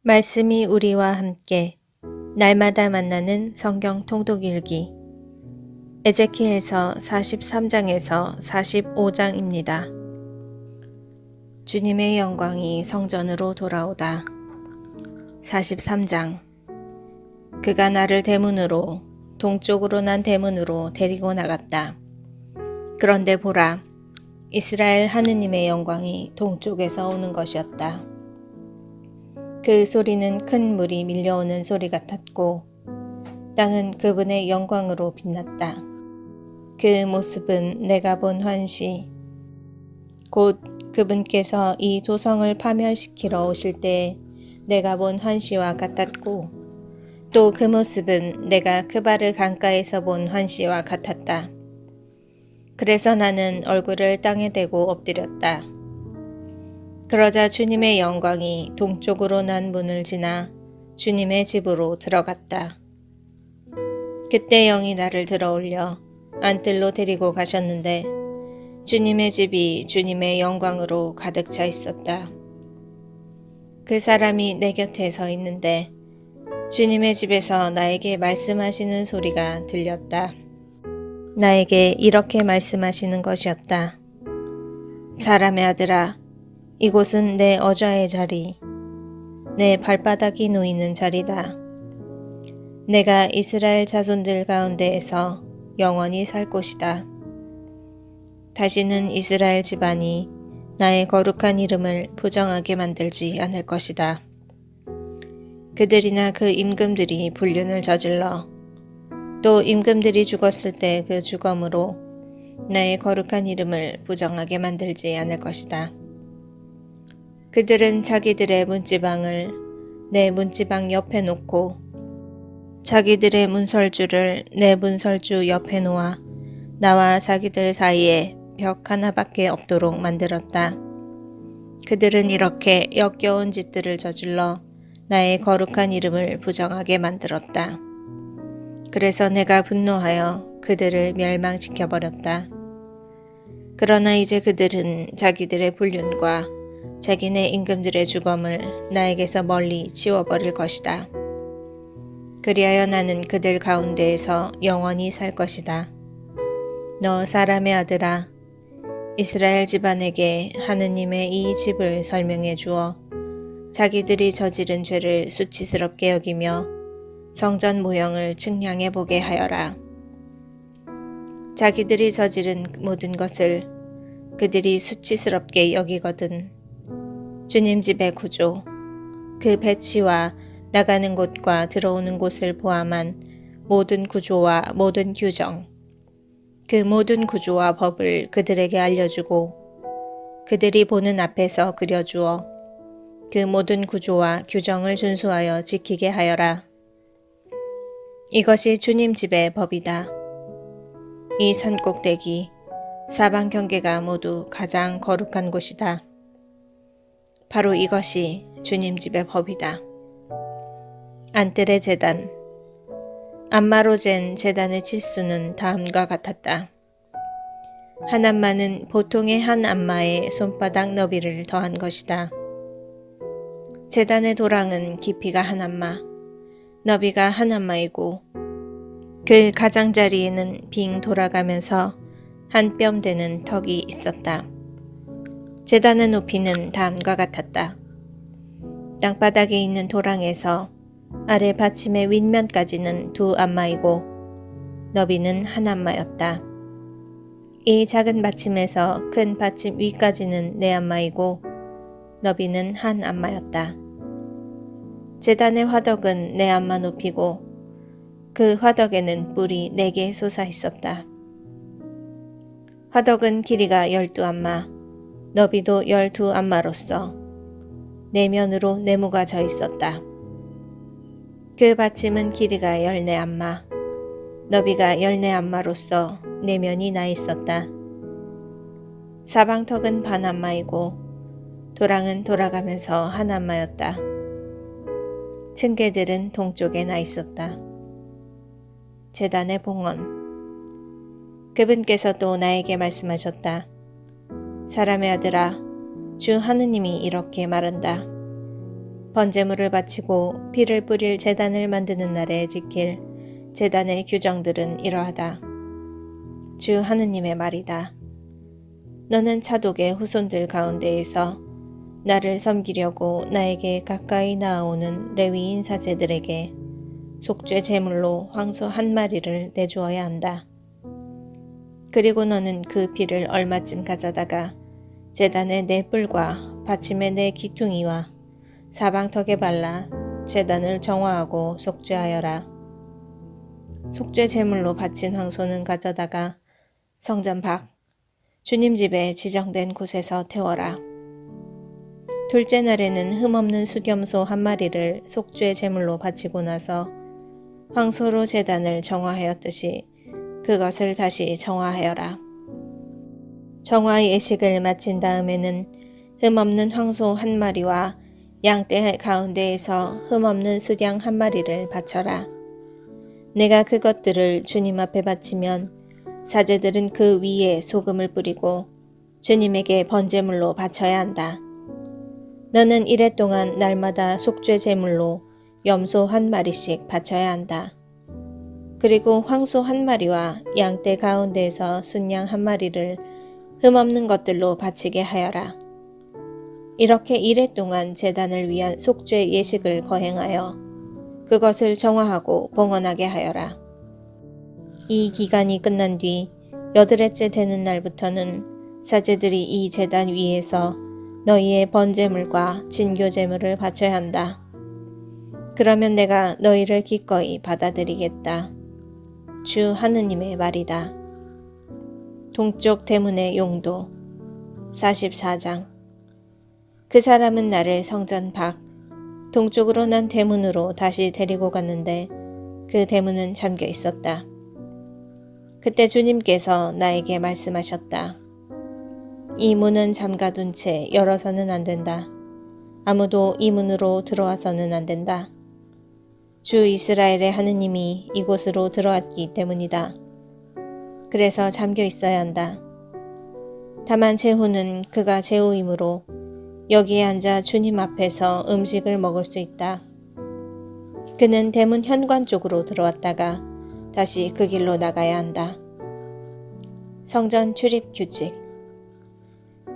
말씀이 우리와 함께 날마다 만나는 성경 통독 일기 에제키엘서 43장에서 45장입니다. 주님의 영광이 성전으로 돌아오다. 43장. 그가 나를 대문으로 동쪽으로 난 대문으로 데리고 나갔다. 그런데 보라, 이스라엘 하느님의 영광이 동쪽에서 오는 것이었다. 그 소리는 큰 물이 밀려오는 소리 같았고 땅은 그분의 영광으로 빛났다. 그 모습은 내가 본 환시, 곧 그분께서 이 도성을 파멸시키러 오실 때 내가 본 환시와 같았고, 또 그 모습은 내가 크바르 강가에서 본 환시와 같았다. 그래서 나는 얼굴을 땅에 대고 엎드렸다. 그러자 주님의 영광이 동쪽으로 난 문을 지나 주님의 집으로 들어갔다. 그때 영이 나를 들어올려 안뜰로 데리고 가셨는데 주님의 집이 주님의 영광으로 가득 차 있었다. 그 사람이 내 곁에 서 있는데 주님의 집에서 나에게 말씀하시는 소리가 들렸다. 나에게 이렇게 말씀하시는 것이었다. 사람의 아들아, 이곳은 내 어좌의 자리, 내 발바닥이 놓이는 자리다. 내가 이스라엘 자손들 가운데에서 영원히 살 곳이다. 다시는 이스라엘 집안이 나의 거룩한 이름을 부정하게 만들지 않을 것이다. 그들이나 그 임금들이 불륜을 저질러 또 임금들이 죽었을 때 그 죽음으로 나의 거룩한 이름을 부정하게 만들지 않을 것이다. 그들은 자기들의 문지방을 내 문지방 옆에 놓고 자기들의 문설주를 내 문설주 옆에 놓아 나와 자기들 사이에 벽 하나밖에 없도록 만들었다. 그들은 이렇게 역겨운 짓들을 저질러 나의 거룩한 이름을 부정하게 만들었다. 그래서 내가 분노하여 그들을 멸망시켜버렸다. 그러나 이제 그들은 자기들의 불륜과 자기네 임금들의 죽음을 나에게서 멀리 지워버릴 것이다. 그리하여 나는 그들 가운데에서 영원히 살 것이다. 너 사람의 아들아, 이스라엘 집안에게 하느님의 이 집을 설명해 주어 자기들이 저지른 죄를 수치스럽게 여기며 성전 모형을 측량해 보게 하여라. 자기들이 저지른 모든 것을 그들이 수치스럽게 여기거든 주님 집의 구조, 그 배치와 나가는 곳과 들어오는 곳을 포함한 모든 구조와 모든 규정, 그 모든 구조와 법을 그들에게 알려주고 그들이 보는 앞에서 그려주어 그 모든 구조와 규정을 준수하여 지키게 하여라. 이것이 주님 집의 법이다. 이 산꼭대기, 사방 경계가 모두 가장 거룩한 곳이다. 바로 이것이 주님 집의 법이다. 안뜰의 제단, 안마로 잰 제단의 치수는 다음과 같았다. 한 안마는 보통의 한 안마의 손바닥 너비를 더한 것이다. 제단의 도랑은 깊이가 한 안마, 너비가 한 안마이고 그 가장자리에는 빙 돌아가면서 한 뼘 되는 턱이 있었다. 제단의 높이는 다음과 같았다. 땅바닥에 있는 도랑에서 아래 받침의 윗면까지는 2안마이고 너비는 한 안마였다. 이 작은 받침에서 큰 받침 위까지는 4안마이고 너비는 한 안마였다. 제단의 화덕은 4안마 높이고 그 화덕에는 뿔이 4개 솟아 있었다. 화덕은 길이가 12안마, 너비도 12안마로서 4면으로 네모가 져 있었다. 그 받침은 길이가 14안마, 너비가 14안마로서 4면이 나 있었다. 사방턱은 반안마이고 도랑은 돌아가면서 한 안마였다. 층계들은 동쪽에 나 있었다. 제단의 봉헌. 그분께서 또 나에게 말씀하셨다. 사람의 아들아, 주 하느님이 이렇게 말한다. 번제물을 바치고 피를 뿌릴 제단을 만드는 날에 지킬 제단의 규정들은 이러하다. 주 하느님의 말이다. 너는 차독의 후손들 가운데에서 나를 섬기려고 나에게 가까이 나아오는 레위인 사제들에게 속죄 제물로 황소 한 마리를 내주어야 한다. 그리고 너는 그 피를 얼마쯤 가져다가 제단의 네 뿔과 받침의 네 귀퉁이와 사방턱에 발라 제단을 정화하고 속죄하여라. 속죄 제물로 바친 황소는 가져다가 성전 밖 주님 집에 지정된 곳에서 태워라. 둘째 날에는 흠없는 수염소 한 마리를 속죄 제물로 바치고 나서 황소로 제단을 정화하였듯이 그것을 다시 정화하여라. 정화 예식을 마친 다음에는 흠없는 황소 한 마리와 양떼 가운데에서 흠없는 수양 한 마리를 바쳐라. 내가 그것들을 주님 앞에 바치면 사제들은 그 위에 소금을 뿌리고 주님에게 번제물로 바쳐야 한다. 너는 이래 동안 날마다 속죄 제물로 염소 한 마리씩 바쳐야 한다. 그리고 황소 한 마리와 양떼 가운데에서 순양 한 마리를 흠없는 것들로 바치게 하여라. 이렇게 이래 동안 제단을 위한 속죄 예식을 거행하여 그것을 정화하고 봉헌하게 하여라. 이 기간이 끝난 뒤 여드레째 되는 날부터는 사제들이 이 제단 위에서 너희의 번제물과 진교제물을 바쳐야 한다. 그러면 내가 너희를 기꺼이 받아들이겠다. 주 하느님의 말이다. 동쪽 대문의 용도 44장. 그 사람은 나를 성전 밖 동쪽으로 난 대문으로 다시 데리고 갔는데 그 대문은 잠겨 있었다. 그때 주님께서 나에게 말씀하셨다. 이 문은 잠가둔 채 열어서는 안 된다. 아무도 이 문으로 들어와서는 안 된다. 주 이스라엘의 하느님이 이곳으로 들어왔기 때문이다. 그래서 잠겨 있어야 한다. 다만 제후는 그가 제후이므로 여기에 앉아 주님 앞에서 음식을 먹을 수 있다. 그는 대문 현관 쪽으로 들어왔다가 다시 그 길로 나가야 한다. 성전 출입 규칙.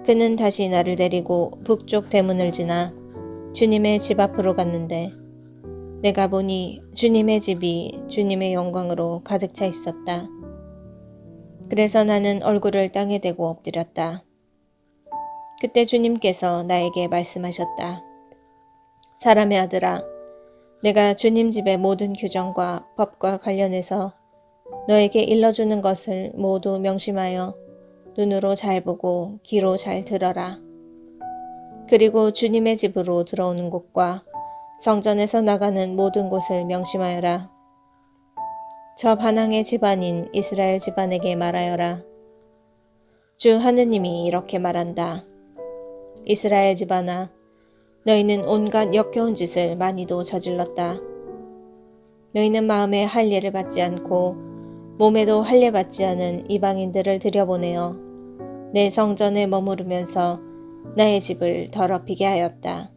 그는 다시 나를 데리고 북쪽 대문을 지나 주님의 집 앞으로 갔는데 내가 보니 주님의 집이 주님의 영광으로 가득 차 있었다. 그래서 나는 얼굴을 땅에 대고 엎드렸다. 그때 주님께서 나에게 말씀하셨다. 사람의 아들아, 내가 주님 집의 모든 규정과 법과 관련해서 너에게 일러주는 것을 모두 명심하여 눈으로 잘 보고 귀로 잘 들어라. 그리고 주님의 집으로 들어오는 곳과 성전에서 나가는 모든 곳을 명심하여라. 저 반항의 집안인 이스라엘 집안에게 말하여라. 주 하느님이 이렇게 말한다. 이스라엘 집안아, 너희는 온갖 역겨운 짓을 많이도 저질렀다. 너희는 마음에 할례를 받지 않고 몸에도 할례 받지 않은 이방인들을 들여보내어 내 성전에 머무르면서 나의 집을 더럽히게 하였다.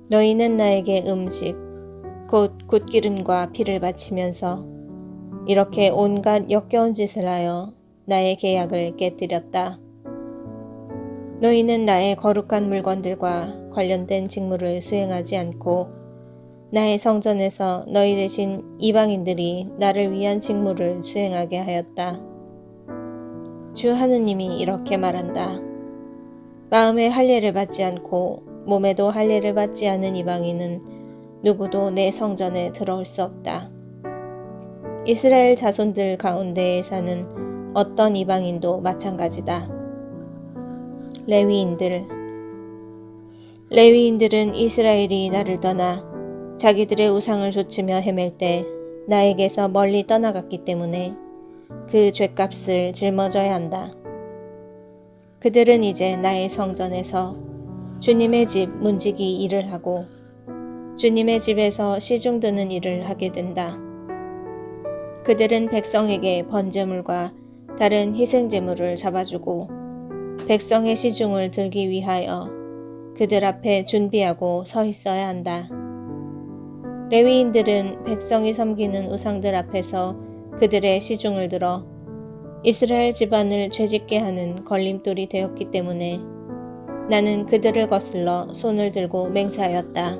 너희는 나에게 음식, 곧 굿기름과 피를 바치면서 이렇게 온갖 역겨운 짓을 하여 나의 계약을 깨뜨렸다. 너희는 나의 거룩한 물건들과 관련된 직무를 수행하지 않고 나의 성전에서 너희 대신 이방인들이 나를 위한 직무를 수행하게 하였다. 주 하느님이 이렇게 말한다. 마음에 할례를 받지 않고 몸에도 할례를 받지 않은 이방인은 누구도 내 성전에 들어올 수 없다. 이스라엘 자손들 가운데에 사는 어떤 이방인도 마찬가지다. 레위인들은 이스라엘이 나를 떠나 자기들의 우상을 좇으며 헤맬 때 나에게서 멀리 떠나갔기 때문에 그 죄값을 짊어져야 한다. 그들은 이제 나의 성전에서 주님의 집 문지기 일을 하고 주님의 집에서 시중 드는 일을 하게 된다. 그들은 백성에게 번제물과 다른 희생제물을 잡아주고 백성의 시중을 들기 위하여 그들 앞에 준비하고 서 있어야 한다. 레위인들은 백성이 섬기는 우상들 앞에서 그들의 시중을 들어 이스라엘 집안을 죄짓게 하는 걸림돌이 되었기 때문에 나는 그들을 거슬러 손을 들고 맹세하였다.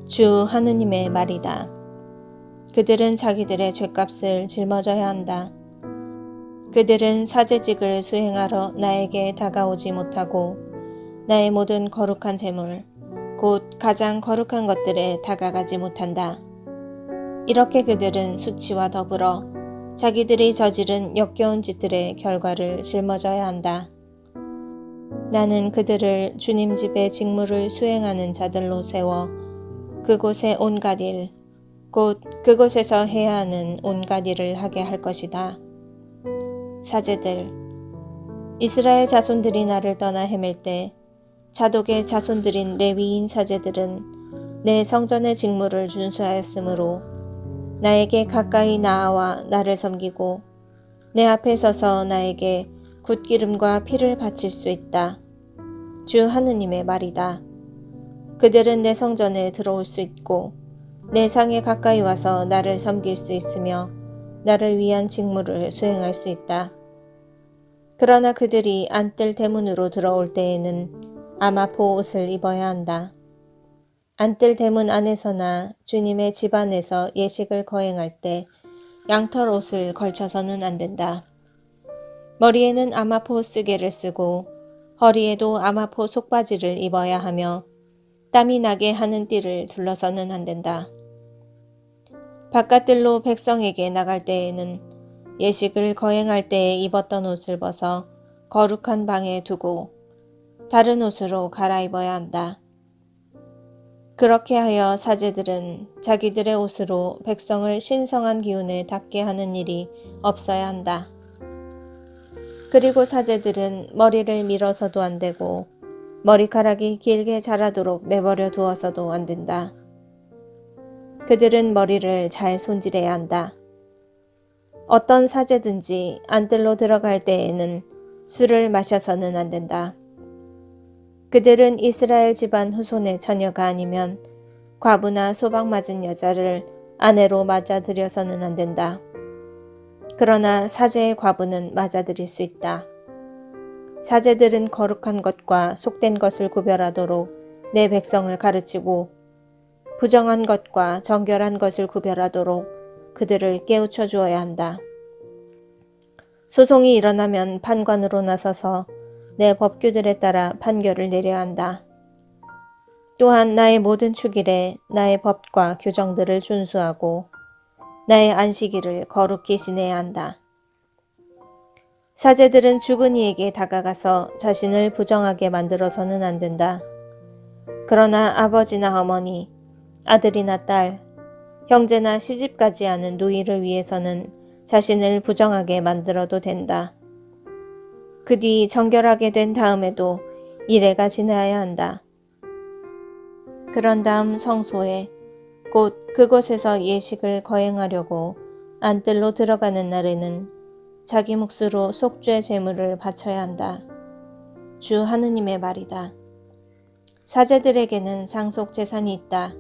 주 하느님의 말이다. 그들은 자기들의 죄값을 짊어져야 한다. 그들은 사제직을 수행하러 나에게 다가오지 못하고 나의 모든 거룩한 제물, 곧 가장 거룩한 것들에 다가가지 못한다. 이렇게 그들은 수치와 더불어 자기들이 저지른 역겨운 짓들의 결과를 짊어져야 한다. 나는 그들을 주님 집의 직무를 수행하는 자들로 세워 그곳의 온갖 일, 곧 그곳에서 해야 하는 온갖 일을 하게 할 것이다. 사제들, 이스라엘 자손들이 나를 떠나 헤맬 때 자독의 자손들인 레위인 사제들은 내 성전의 직무를 준수하였으므로 나에게 가까이 나아와 나를 섬기고 내 앞에 서서 나에게 굿기름과 피를 바칠 수 있다. 주 하느님의 말이다. 그들은 내 성전에 들어올 수 있고 내 상에 가까이 와서 나를 섬길 수 있으며 나를 위한 직무를 수행할 수 있다. 그러나 그들이 안뜰 대문으로 들어올 때에는 아마포 옷을 입어야 한다. 안뜰 대문 안에서나 주님의 집 안에서 예식을 거행할 때 양털 옷을 걸쳐서는 안 된다. 머리에는 아마포 쓰개를 쓰고 허리에도 아마포 속바지를 입어야 하며 땀이 나게 하는 띠를 둘러서는 안 된다. 바깥들로 백성에게 나갈 때에는 예식을 거행할 때에 입었던 옷을 벗어 거룩한 방에 두고 다른 옷으로 갈아입어야 한다. 그렇게 하여 사제들은 자기들의 옷으로 백성을 신성한 기운에 닿게 하는 일이 없어야 한다. 그리고 사제들은 머리를 밀어서도 안 되고 머리카락이 길게 자라도록 내버려 두어서도 안 된다. 그들은 머리를 잘 손질해야 한다. 어떤 사제든지 안뜰로 들어갈 때에는 술을 마셔서는 안 된다. 그들은 이스라엘 집안 후손의 처녀가 아니면 과부나 소방 맞은 여자를 아내로 맞아들여서는 안 된다. 그러나 사제의 과부는 맞아들일 수 있다. 사제들은 거룩한 것과 속된 것을 구별하도록 내 백성을 가르치고 부정한 것과 정결한 것을 구별하도록 그들을 깨우쳐 주어야 한다. 소송이 일어나면 판관으로 나서서 내 법규들에 따라 판결을 내려야 한다. 또한 나의 모든 축일에 나의 법과 규정들을 준수하고 나의 안식일을 거룩히 지내야 한다. 사제들은 죽은 이에게 다가가서 자신을 부정하게 만들어서는 안 된다. 그러나 아버지나 어머니, 아들이나 딸, 형제나 시집가지 않은 누이를 위해서는 자신을 부정하게 만들어도 된다. 그 뒤 정결하게 된 다음에도 이래가 지나야 한다. 그런 다음 성소에 곧 그곳에서 예식을 거행하려고 안뜰로 들어가는 날에는 자기 몫으로 속죄 제물을 바쳐야 한다. 주 하느님의 말이다. 사제들에게는 상속 재산이 있다.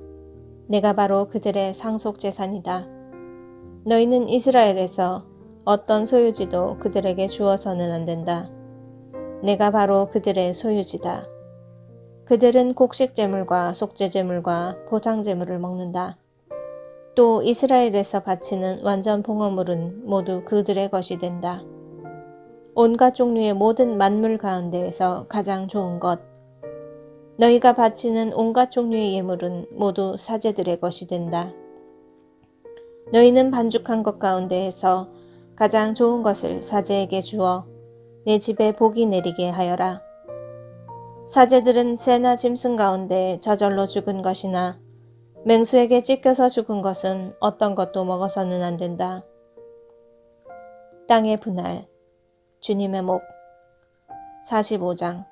내가 바로 그들의 상속 재산이다. 너희는 이스라엘에서 어떤 소유지도 그들에게 주어서는 안 된다. 내가 바로 그들의 소유지다. 그들은 곡식 제물과 속죄 제물과 보상 제물을 먹는다. 또 이스라엘에서 바치는 완전 봉헌물은 모두 그들의 것이 된다. 온갖 종류의 모든 만물 가운데에서 가장 좋은 것, 너희가 바치는 온갖 종류의 예물은 모두 사제들의 것이 된다. 너희는 반죽한 것 가운데에서 가장 좋은 것을 사제에게 주어 내 집에 복이 내리게 하여라. 사제들은 새나 짐승 가운데 저절로 죽은 것이나 맹수에게 찢겨서 죽은 것은 어떤 것도 먹어서는 안 된다. 땅의 분할, 주님의 목, 45장.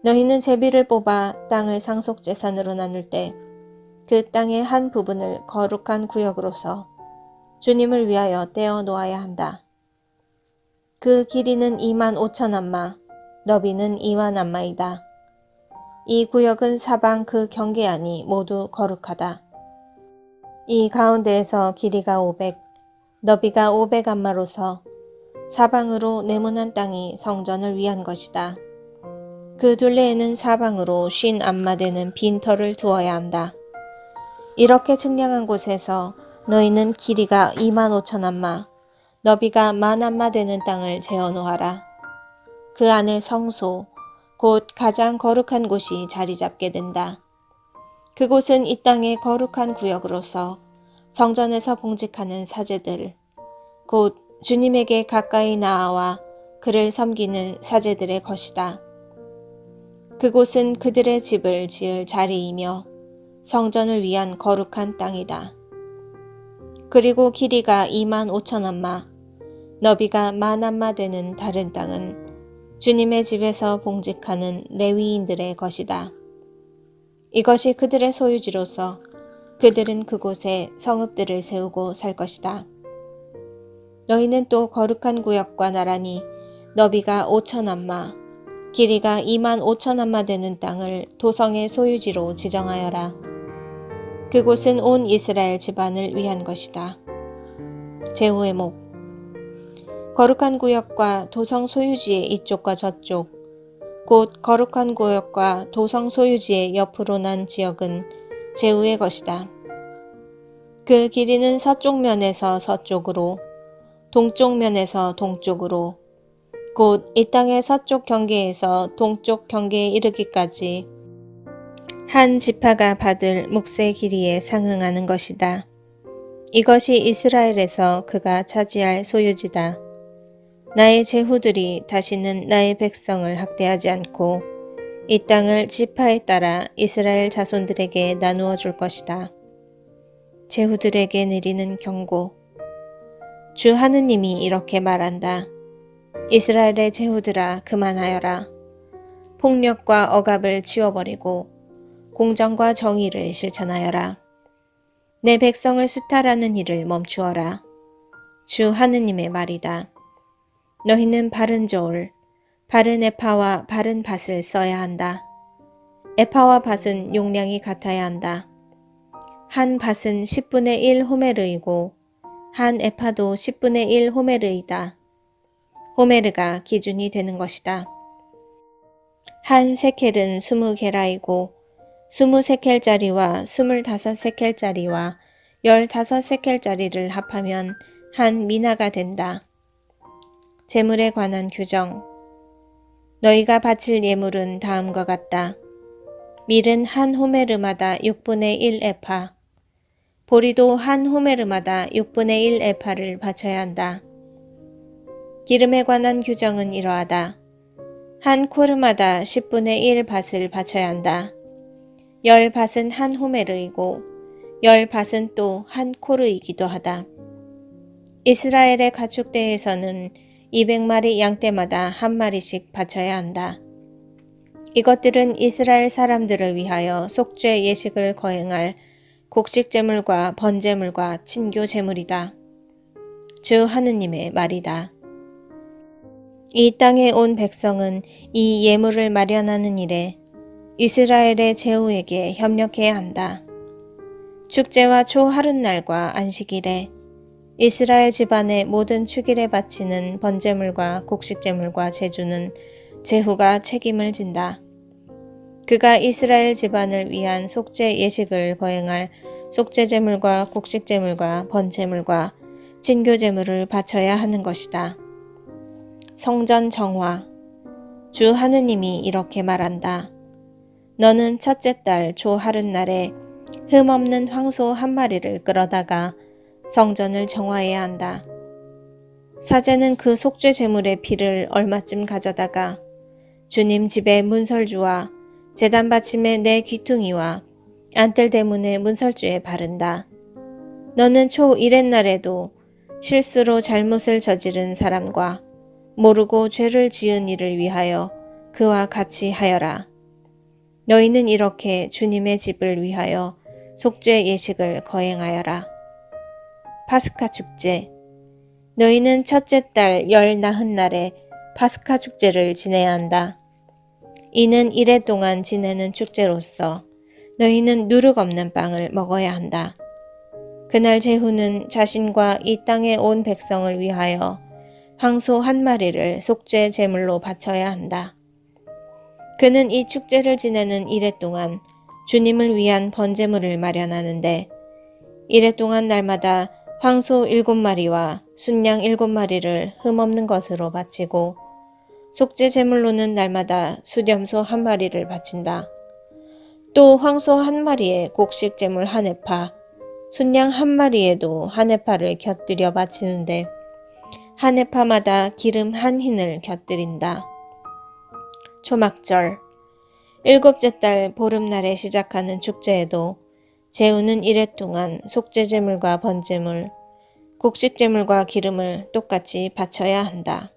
너희는 제비를 뽑아 땅을 상속재산으로 나눌 때 그 땅의 한 부분을 거룩한 구역으로서 주님을 위하여 떼어 놓아야 한다. 그 길이는 25,000 암마, 너비는 2만 암마이다. 이 구역은 사방 그 경계안이 모두 거룩하다. 이 가운데에서 길이가 500, 너비가 500안마로서 사방으로 네모난 땅이 성전을 위한 것이다. 그 둘레에는 사방으로 50안마 되는 빈터를 두어야 한다. 이렇게 측량한 곳에서 너희는 길이가 25,000안마, 너비가 10,000안마 되는 땅을 재어놓아라. 그 안에 성소, 곧 가장 거룩한 곳이 자리 잡게 된다. 그곳은 이 땅의 거룩한 구역으로서 성전에서 봉직하는 사제들, 곧 주님에게 가까이 나아와 그를 섬기는 사제들의 것이다. 그곳은 그들의 집을 지을 자리이며 성전을 위한 거룩한 땅이다. 그리고 길이가 25,000안마, 너비가 10,000안마 되는 다른 땅은 주님의 집에서 봉직하는 레위인들의 것이다. 이것이 그들의 소유지로서 그들은 그곳에 성읍들을 세우고 살 것이다. 너희는 또 거룩한 구역과 나란히 너비가 5,000안마, 길이가 25,000안마 되는 땅을 도성의 소유지로 지정하여라. 그곳은 온 이스라엘 집안을 위한 것이다. 제후의 목. 거룩한 구역과 도성 소유지의 이쪽과 저쪽, 곧 거룩한 구역과 도성 소유지의 옆으로 난 지역은 제후의 것이다. 그 길이는 서쪽 면에서 서쪽으로, 동쪽 면에서 동쪽으로, 곧 이 땅의 서쪽 경계에서 동쪽 경계에 이르기까지 한 지파가 받을 몫의 길이에 상응하는 것이다. 이것이 이스라엘에서 그가 차지할 소유지다. 나의 제후들이 다시는 나의 백성을 학대하지 않고 이 땅을 지파에 따라 이스라엘 자손들에게 나누어 줄 것이다. 제후들에게 내리는 경고. 주 하느님이 이렇게 말한다. 이스라엘의 제후들아, 그만하여라. 폭력과 억압을 치워버리고 공정과 정의를 실천하여라. 내 백성을 수탈하는 일을 멈추어라. 주 하느님의 말이다. 너희는 바른 저울, 바른 에파와 바른 밭을 써야 한다. 에파와 밭은 용량이 같아야 한다. 한 밭은 10분의 1 호메르이고 한 에파도 10분의 1 호메르이다. 호메르가 기준이 되는 것이다. 한 세켈은 20게라이고 20세켈짜리와 25세켈짜리와 15세켈짜리를 합하면 한 미나가 된다. 재물에 관한 규정. 너희가 바칠 예물은 다음과 같다. 밀은 한 호메르마다 6분의 1 에파, 보리도 한 호메르마다 6분의 1 에파를 바쳐야 한다. 기름에 관한 규정은 이러하다. 한 코르마다 10분의 1 밭을 바쳐야 한다. 10밭은 한 호메르이고 10밭은 또 한 코르이기도 하다. 이스라엘의 가축대에서는 200마리 양떼마다 한 마리씩 바쳐야 한다. 이것들은 이스라엘 사람들을 위하여 속죄 예식을 거행할 곡식제물과 번제물과 친교제물이다. 주 하느님의 말이다. 이 땅에 온 백성은 이 예물을 마련하는 일에 이스라엘의 제후에게 협력해야 한다. 축제와 초하룻날과 안식일에 이스라엘 집안의 모든 축일에 바치는 번제물과 곡식제물과 제주는 제후가 책임을 진다. 그가 이스라엘 집안을 위한 속죄 예식을 거행할 속죄제물과 곡식제물과 번제물과 진교제물을 바쳐야 하는 것이다. 성전 정화. 주 하느님이 이렇게 말한다. 너는 첫째 달 초하룻날에 흠없는 황소 한 마리를 끌어다가 성전을 정화해야 한다. 사제는 그 속죄 제물의 피를 얼마쯤 가져다가 주님 집의 문설주와 제단 받침의 내 귀퉁이와 안뜰 대문의 문설주에 바른다. 너는 초 1의 날에도 실수로 잘못을 저지른 사람과 모르고 죄를 지은 이를 위하여 그와 같이 하여라. 너희는 이렇게 주님의 집을 위하여 속죄 예식을 거행하여라. 파스카 축제. 너희는 첫째 달 열 나흔 날에 파스카 축제를 지내야 한다. 이는 이래 동안 지내는 축제로서 너희는 누룩 없는 빵을 먹어야 한다. 그날 제후는 자신과 이 땅에 온 백성을 위하여 황소 한 마리를 속죄 제물로 바쳐야 한다. 그는 이 축제를 지내는 이래 동안 주님을 위한 번제물을 마련하는데 이래 동안 날마다 황소 7마리와 순양 7마리를 흠없는 것으로 바치고 속죄 제물로는 날마다 수렴소 1마리를 바친다. 또 황소 1마리에 곡식 제물 1에파, 순양 1마리에도 1에파를 곁들여 바치는데 1에파마다 기름 1흰을 곁들인다. 초막절 7째 달 보름날에 시작하는 축제에도 제후는 이래 동안 속죄제물과 번제물, 곡식제물과 기름을 똑같이 바쳐야 한다.